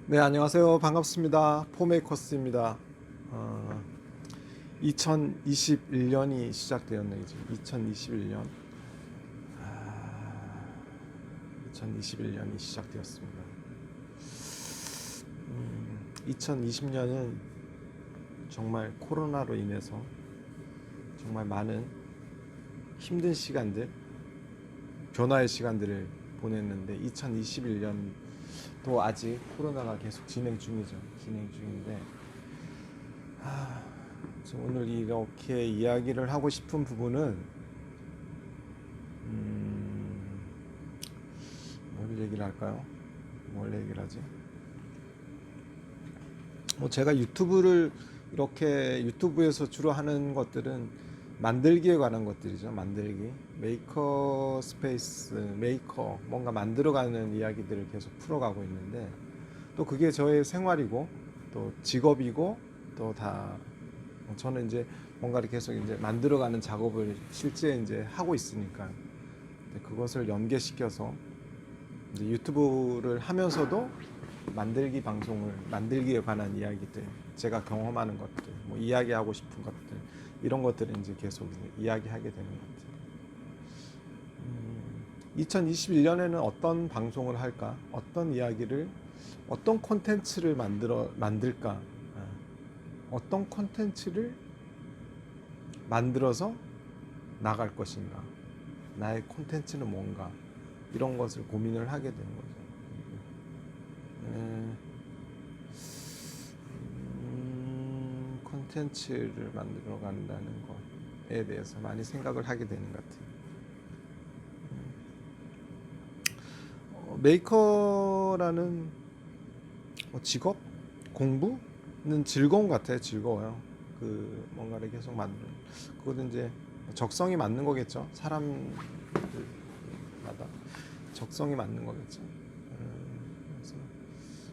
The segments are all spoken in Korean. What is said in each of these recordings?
네, 안녕하세요. 반갑습니다. 포메이커스입니다. 2021년이 시작되었네요. 이제 2021년. 2021년이 시작되었습니다. 2020년은 정말 코로나로 인해서 정말 많은 힘든 시간들, 변화의 시간들을 보냈는데 2021년도 아직 코로나가 계속 진행 중이죠. 진행 중인데 오늘 이렇게 이야기를 하고 싶은 부분은 뭘 얘기를 할까요? 뭘 얘기를 하지? 제가 이렇게 유튜브에서 주로 하는 것들은 만들기에 관한 것들이죠. 만들기, 메이커 스페이스, 메이커, 뭔가 만들어가는 이야기들을 계속 풀어가고 있는데, 또 그게 저의 생활이고 또 직업이고 또 다 저는 이제 뭔가를 계속 이제 만들어가는 작업을 실제 이제 하고 있으니까 그것을 연계시켜서 이제 유튜브를 하면서도 만들기에 관한 이야기들, 제가 경험하는 것들, 뭐 이야기하고 싶은 것들, 이런 것들을 이제 계속 이야기하게 되는 것 같아요. 2021년에는 어떤 방송을 할까? 어떤 이야기를, 어떤 콘텐츠를 만들까? 어떤 콘텐츠를 만들어서 나갈 것인가? 나의 콘텐츠는 뭔가? 이런 것을 고민을 하게 되는 거죠. 콘텐츠를 만들어 간다는 것에 대해서 많이 생각을 하게 되는 것 같아요. 메이커라는 직업, 공부는 즐거운 것 같아요. 즐거워요. 그 뭔가를 계속 만드는. 그것은 이제 적성이 맞는 거겠죠. 사람들마다 적성이 맞는 거겠죠. 그래서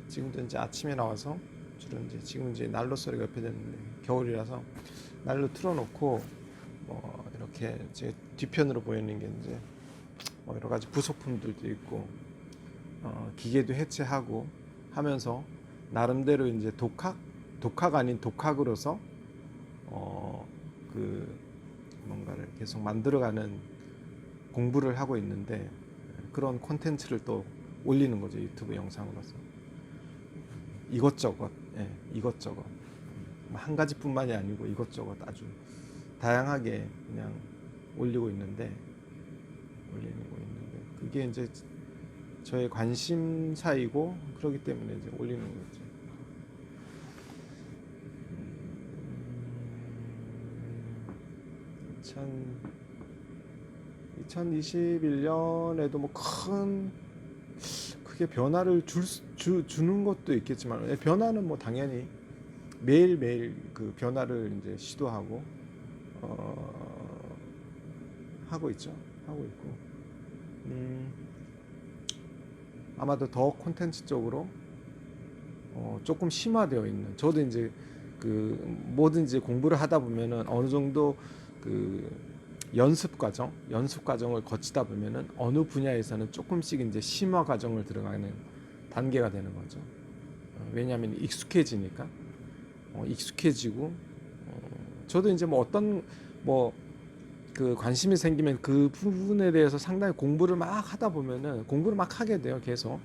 지금도 이제 아침에 나와서 주로 이제 지금 이제 난로 소리가 옆에 됐는데 겨울이라서 난로 틀어놓고 이렇게 제 뒤편으로 보이는 게 이제 여러 가지 부속품들도 있고 기계도 해체하고 하면서 나름대로 이제 독학 아닌 독학으로서 그 뭔가를 계속 만들어가는 공부를 하고 있는데 그런 콘텐츠를 또 올리는 거죠. 유튜브 영상으로서 이것저것, 이것저것 한 가지뿐만이 아니고 이것저것 아주 다양하게 그냥 올리고 있는데 그게 이제 저의 관심사이고 그렇기 때문에 이제 올리는 거죠. 2021년에도 뭐 크게 변화를 주는 것도 있겠지만 변화는 뭐 당연히 매일매일 그 변화를 이제 시도하고 하고 있죠. 하고 있고 아마도 더 콘텐츠 쪽으로 조금 심화되어 있는, 저도 이제 그 뭐든지 공부를 하다 보면은 어느 정도 그 연습 과정을 거치다 보면은 어느 분야에서는 조금씩 이제 심화 과정을 들어가는 단계가 되는 거죠. 왜냐하면 익숙해지니까 익숙해지고 저도 이제 뭐 어떤 뭐 그 관심이 생기면 그 부분에 대해서 상당히 공부를 막 하다 보면은 공부를 막 하게 돼요. 계속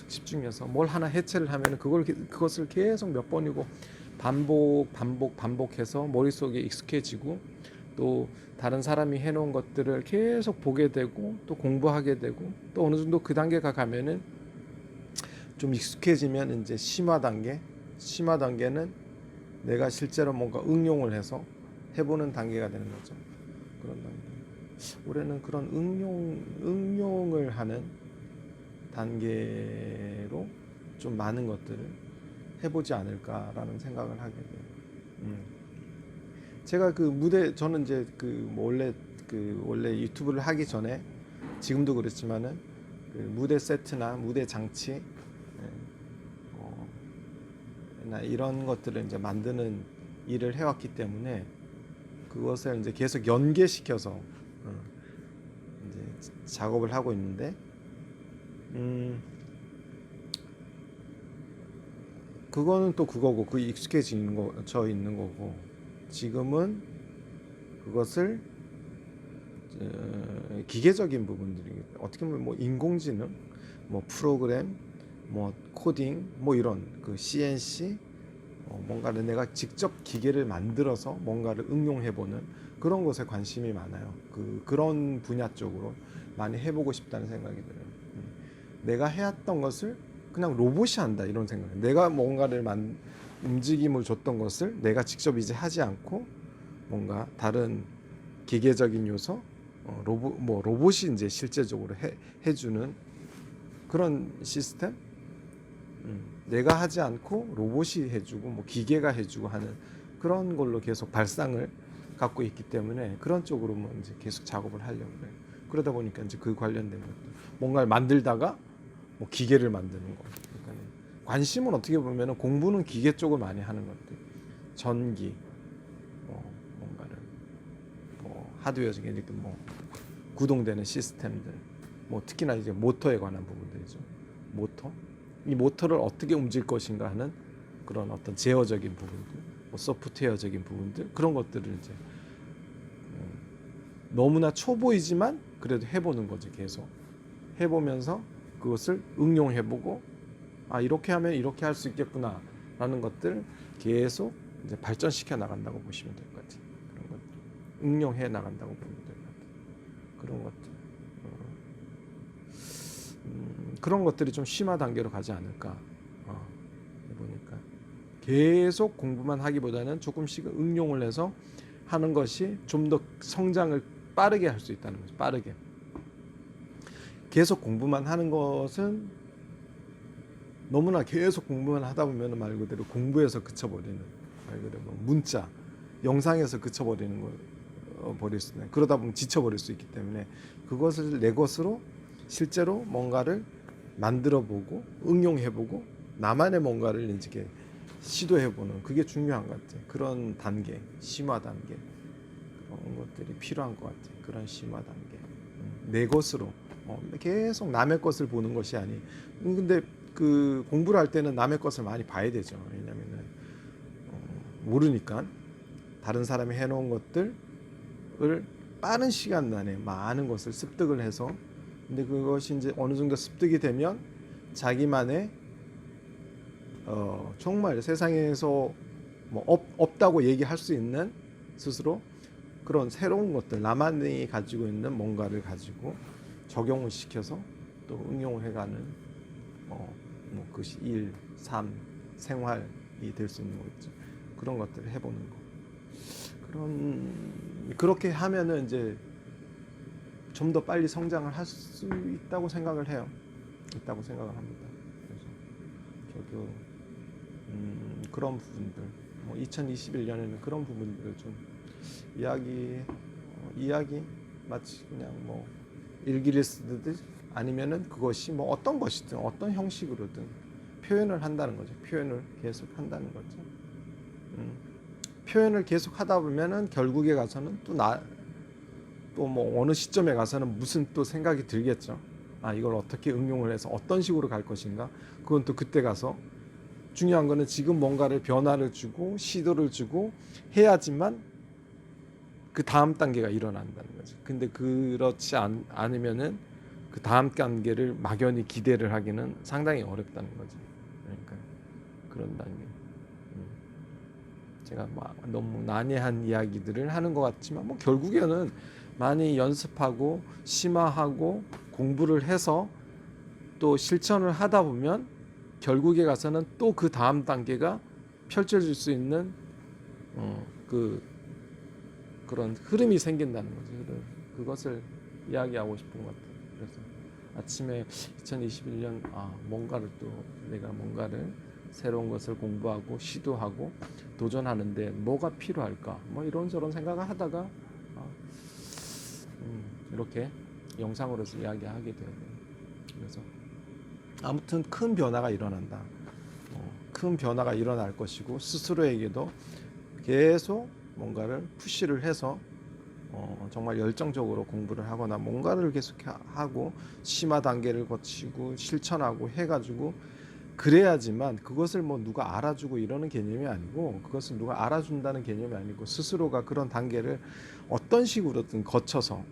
집중해서 뭘 하나 해체를 하면은 그것을 계속 몇 번이고 반복해서 머릿속에 익숙해지고 또 다른 사람이 해놓은 것들을 계속 보게 되고 또 공부하게 되고 또 어느 정도 그 단계가 가면은 좀 익숙해지면 이제 심화 단계는 내가 실제로 뭔가 응용을 해서 해보는 단계가 되는 거죠. 그런 단계. 올해는 그런 응용을 하는 단계로 좀 많은 것들을 해보지 않을까라는 생각을 하게 돼요. 제가 저는 이제 원래 유튜브를 하기 전에 지금도 그렇지만은 그 무대 세트나 무대 장치 나 이런 것들을 이제 만드는 일을 해왔기 때문에 그것을 이제 계속 연계시켜서 이제 작업을 하고 있는데 그거는 또 그거고 그 익숙해지는 거 저 있는 거고 지금은 그것을 기계적인 부분들이 어떻게 보면 뭐 인공지능, 뭐 프로그램, 뭐 코딩, 뭐 이런 그 CNC 뭔가를 내가 직접 기계를 만들어서 뭔가를 응용해보는 그런 것에 관심이 많아요. 그런 분야 쪽으로 많이 해보고 싶다는 생각이 들어요. 내가 해왔던 것을 그냥 로봇이 한다 이런 생각. 내가 뭔가를 움직임을 줬던 것을 내가 직접 이제 하지 않고 뭔가 다른 기계적인 요소, 로봇이 이제 실제적으로 해주는 그런 시스템. 내가 하지 않고 로봇이 해주고 뭐 기계가 해주고 하는 그런 걸로 계속 발상을 갖고 있기 때문에 그런 쪽으로 뭐 이제 계속 작업을 하려고 그래요. 그러다 보니까 이제 그 관련된 것들 뭔가를 만들다가 뭐 기계를 만드는 거. 그러니까 관심은 어떻게 보면은 공부는 기계 쪽을 많이 하는 것들, 전기, 뭔가를 뭐 하드웨어적인 이렇게 뭐 구동되는 시스템들, 뭐 특히나 이제 모터에 관한 부분들이죠. 모터. 이 모터를 어떻게 움직일 것인가 하는 그런 어떤 제어적인 부분들, 뭐 소프트웨어적인 부분들 그런 것들을 이제 너무나 초보이지만 그래도 해보는 거지. 계속 해보면서 그것을 응용해보고 이렇게 하면 이렇게 할 수 있겠구나 라는 것들 계속 이제 발전시켜 나간다고 보시면 될 것 같아요. 그런 것들 응용해 나간다고 보면 될 것 같아요. 그런 것들 그런 것들이 좀 심화 단계로 가지 않을까 보니까 계속 공부만 하기보다는 조금씩 응용을 해서 하는 것이 좀 더 성장을 빠르게 할 수 있다는 거죠. 빠르게 계속 공부만 하는 것은 너무나 계속 공부만 하다 보면 말 그대로 공부에서 그쳐버리는 말 그대로 문자 영상에서 그쳐버리는 거 버릴 수 있는 그러다 보면 지쳐버릴 수 있기 때문에 그것을 내 것으로 실제로 뭔가를 만들어보고 응용해보고 나만의 뭔가를 이제 시도해보는 그게 중요한 것 같아요. 그런 단계, 심화 단계 그런 것들이 필요한 것 같아요. 그런 심화 단계 내 것으로 계속 남의 것을 보는 것이 아니. 근데 그 공부를 할 때는 남의 것을 많이 봐야 되죠. 왜냐면은 모르니까 다른 사람이 해놓은 것들을 빠른 시간 안에 많은 것을 습득을 해서 근데 그것이 이제 어느 정도 습득이 되면 자기만의 정말 세상에서 뭐 없다고 얘기할 수 있는 스스로 그런 새로운 것들 나만이 가지고 있는 뭔가를 가지고 적용을 시켜서 또 응용을 해가는 뭐 그것이 일, 삶, 생활이 될 수 있는 거겠죠. 그런 것들을 해보는 거. 그렇게 하면은 이제 좀 더 빨리 성장을 할 수 있다고 생각을 해요. 있다고 생각을 합니다. 그래서 저도 그런 부분들, 뭐 2021년에는 그런 부분들을 좀 이야기 마치 그냥 뭐 일기를 쓰듯 아니면은 그것이 뭐 어떤 것이든 어떤 형식으로든 표현을 한다는 거죠. 표현을 계속 한다는 거죠. 표현을 계속 하다 보면은 결국에 가서는 또 뭐 어느 시점에 가서는 무슨 또 생각이 들겠죠. 이걸 어떻게 응용을 해서 어떤 식으로 갈 것인가. 그건 또 그때 가서 중요한 거는 지금 뭔가를 변화를 주고 시도를 주고 해야지만 그 다음 단계가 일어난다는 거죠. 근데 그렇지 않으면은 그 다음 단계를 막연히 기대를 하기는 상당히 어렵다는 거죠. 그러니까 그런 단계. 제가 너무 난해한 이야기들을 하는 것 같지만 뭐 결국에는 많이 연습하고 심화하고 공부를 해서 또 실천을 하다 보면 결국에 가서는 또 그 다음 단계가 펼쳐질 수 있는 그런 흐름이 생긴다는 거죠. 그것을 이야기하고 싶은 것 같아요. 그래서 아침에 2021년 내가 뭔가를 새로운 것을 공부하고 시도하고 도전하는데 뭐가 필요할까? 뭐 이런저런 생각을 하다가 이렇게 영상으로서 이야기하게 되는 그래서 아무튼 큰 변화가 일어난다. 큰 변화가 일어날 것이고 스스로에게도 계속 뭔가를 푸시를 해서 정말 열정적으로 공부를 하거나 뭔가를 계속 하고 심화 단계를 거치고 실천하고 해가지고 그래야지만 그것을 뭐 누가 알아주고 이러는 개념이 아니고 그것을 누가 알아준다는 개념이 아니고 스스로가 그런 단계를 어떤 식으로든 거쳐서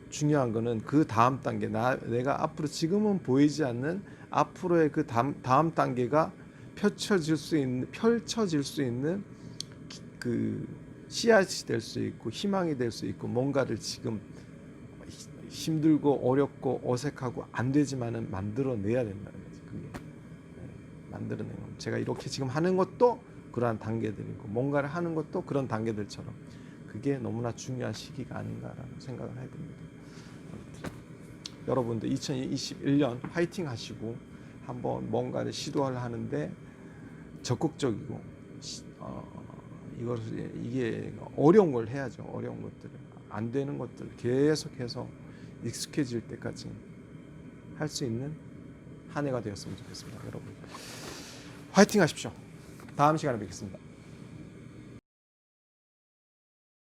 중요한 거는 그 다음 단계 내가 앞으로 지금은 보이지 않는 앞으로의 그 다음 단계가 펼쳐질 수 있는 그 씨앗이 될 수 있고 희망이 될 수 있고 뭔가를 지금 힘들고 어렵고 어색하고 안 되지만은 만들어내야 된다는 거지. 그게 만들어내는 거. 제가 이렇게 지금 하는 것도 그러한 단계들이고 뭔가를 하는 것도 그런 단계들처럼 그게 너무나 중요한 시기가 아닌가라는 생각을 해봅니다. 여러분들 2021년 화이팅 하시고 한번 뭔가를 시도를 하는데 적극적이고 이게 어려운 걸 해야죠. 어려운 것들을 안 되는 것들 계속해서 익숙해질 때까지 할 수 있는 한 해가 되었으면 좋겠습니다. 여러분 화이팅 하십시오. 다음 시간에 뵙겠습니다.